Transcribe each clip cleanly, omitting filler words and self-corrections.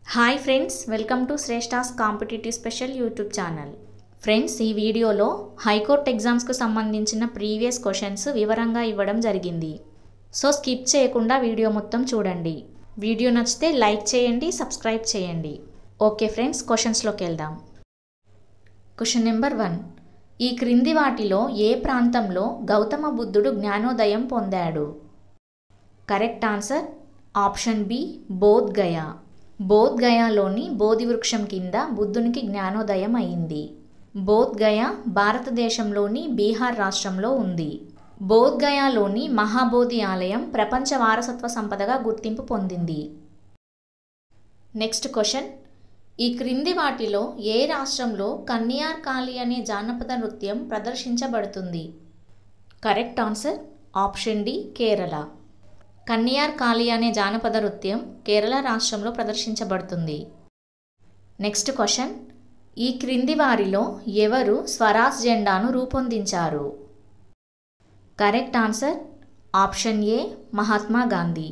Hi friends, welcome to Shreshta's competitive special YouTube channel. Friends, ఈ వీడియోలో high court ఎగ్జామ్స్కు సంబంధించిన previous questions వివరంగా ఇవ్వడం జరిగింది. సో స్కిప్ చేయకుండా వీడియో మొత్తం చూడండి. వీడియో నచ్చితే లైక్ చేయండి, సబ్స్క్రైబ్ చేయండి. ఓకే ఫ్రెండ్స్, క్వశ్చన్స్లోకి వెళ్దాం. Question number 1. ఈ క్రింది వాటిలో ఏ ప్రాంతంలో గౌతమ బుద్ధుడు జ్ఞానోదయం పొందాడు? Correct answer option B, Bodh Gaya. Bodh గయాలోని బోధి వృక్షం కింద బుద్ధునికి జ్ఞానోదయం అయింది. బోధ్ గయా భారతదేశంలోని బీహార్ రాష్ట్రంలో ఉంది. బోధ్ గయాలోని మహాబోధి ఆలయం ప్రపంచ వారసత్వ సంపదగా గుర్తింపు పొందింది. Next question. ఈ క్రింది వాటిలో ఏ రాష్ట్రంలో కన్యార్ కాళీ అనే జానపద నృత్యం ప్రదర్శించబడుతుంది? Correct answer option D, Kerala. Kanyar Kali అనే జానపద నృత్యం కేరళ రాష్ట్రంలో ప్రదర్శించబడుతుంది. Next question. ఈ క్రింది వారిలో ఎవరు స్వరాజ్ జెండాను రూపొందించారు? Correct answer option A, Mahatma Gandhi.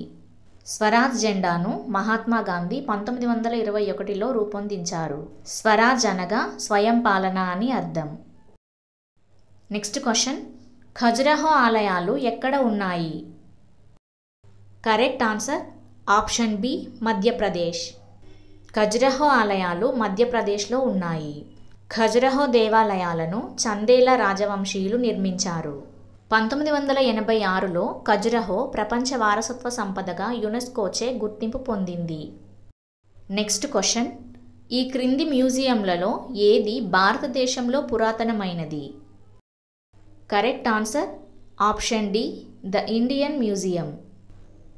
Swaraj జెండాను మహాత్మా గాంధీ 1921లో రూపొందించారు. స్వరాజ్ అనగా స్వయం పాలన అని అర్థం. Next question. ఖజురహో ఆలయాలు ఎక్కడ ఉన్నాయి? Correct answer option B, Madhya Pradesh. Khajuraho ఆలయాలు మధ్యప్రదేశ్లో ఉన్నాయి. ఖజురహో దేవాలయాలను చందేలా రాజవంశీయులు నిర్మించారు. 1986లో ఖజురహో ప్రపంచ వారసత్వ సంపదగా యునెస్కోచే గుర్తింపు పొందింది. Next question. ఈ క్రింది మ్యూజియంలలో ఏది భారతదేశంలో పురాతనమైనది? Correct answer option D, the Indian museum.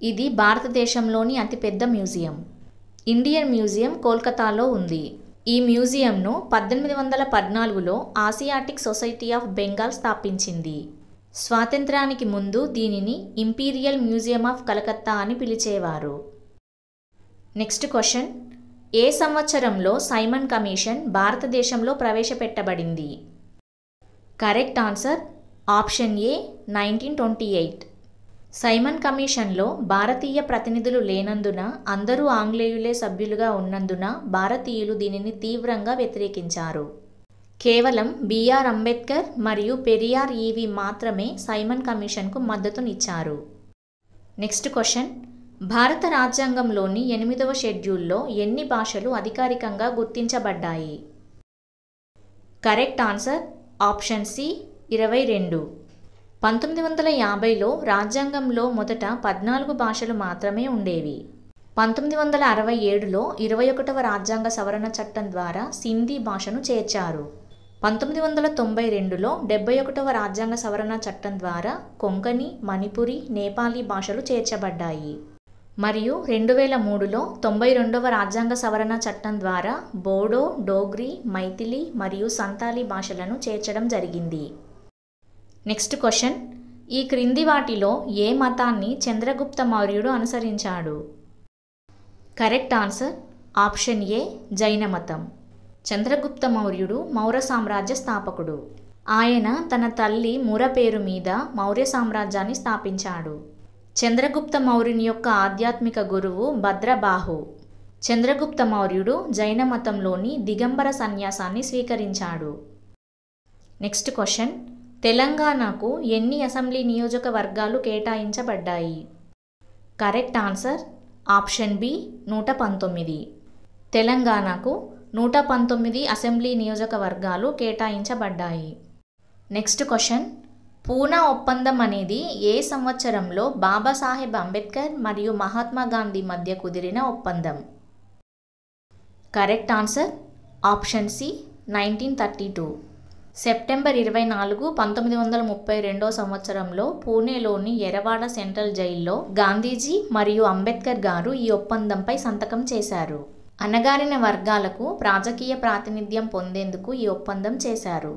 ఇది భారతదేశంలోని అతిపెద్ద మ్యూజియం. ఇండియన్ మ్యూజియం కోల్కతాలో ఉంది. ఈ మ్యూజియంను 1814లో ఆసియాటిక్ సొసైటీ ఆఫ్ బెంగాల్ స్థాపించింది. స్వాతంత్ర్యానికి ముందు దీనిని ఇంపీరియల్ మ్యూజియం ఆఫ్ కలకత్తా అని పిలిచేవారు. Next question. ఏ సంవత్సరంలో సైమన్ కమిషన్ భారతదేశంలో ప్రవేశపెట్టబడింది? Correct answer option A, 1928. Simon కమిషన్లో భారతీయ ప్రతినిధులు లేనందున అందరూ ఆంగ్లేయులే సభ్యులుగా ఉన్నందున భారతీయులు దీనిని తీవ్రంగా వ్యతిరేకించారు. కేవలం బిఆర్ అంబేద్కర్ మరియు పెరియార్ ఈవి మాత్రమే సైమన్ కమిషన్కు మద్దతునిచ్చారు. Next question. భారత రాజ్యాంగంలోని 8వ షెడ్యూల్లో ఎన్ని భాషలు అధికారికంగా గుర్తించబడ్డాయి? Correct answer option C, 22. 1950లో రాజ్యాంగంలో మొదట 14 భాషలు మాత్రమే ఉండేవి. 1967లో 21వ రాజ్యాంగ సవరణ చట్టం ద్వారా సింధీ భాషను చేర్చారు. 1992లో 71వ రాజ్యాంగ సవరణ చట్టం ద్వారా కొంకణి, మణిపురి, నేపాలీ భాషలు చేర్చబడ్డాయి. మరియు 2003లో 92వ రాజ్యాంగ సవరణ చట్టం ద్వారా బోడో, డోగ్రీ, మైథిలి మరియు సంతాలీ భాషలను చేర్చడం జరిగింది. Next question. ఈ క్రింది వాటిలో ఏ మతాన్ని చంద్రగుప్త మౌర్యుడు అనుసరించాడు? Correct answer option A, Jain మతం. చంద్రగుప్త మౌర్యుడు మౌర్య సామ్రాజ్య స్థాపకుడు. ఆయన తన తల్లి ముర పేరు మీద మౌర్య సామ్రాజ్యాన్ని స్థాపించాడు. చంద్రగుప్త మౌర్యుని యొక్క ఆధ్యాత్మిక గురువు భద్రబాహు. చంద్రగుప్త మౌర్యుడు జైన మతంలోని దిగంబర సన్యాసాన్ని స్వీకరించాడు. Next question. తెలంగాణకు ఎన్ని అసెంబ్లీ నియోజకవర్గాలు కేటాయించబడ్డాయి? Correct answer option B, 119. తెలంగాణకు 119 అసెంబ్లీ నియోజకవర్గాలు కేటాయించబడ్డాయి. Next question. పూనా ఒప్పందం అనేది ఏ సంవత్సరంలో బాబాసాహెబ్ అంబేద్కర్ మరియు మహాత్మా గాంధీ మధ్య కుదిరిన ఒప్పందం? Correct answer option C, 1932. September 24, 1932 సంవత్సరంలో పూణేలోని ఎరవాడ సెంట్రల్ జైల్లో గాంధీజీ మరియు అంబేద్కర్ గారు ఈ ఒప్పందంపై సంతకం చేశారు. అణగారిన వర్గాలకు రాజకీయ ప్రాతినిధ్యం పొందేందుకు ఈ ఒప్పందం చేశారు.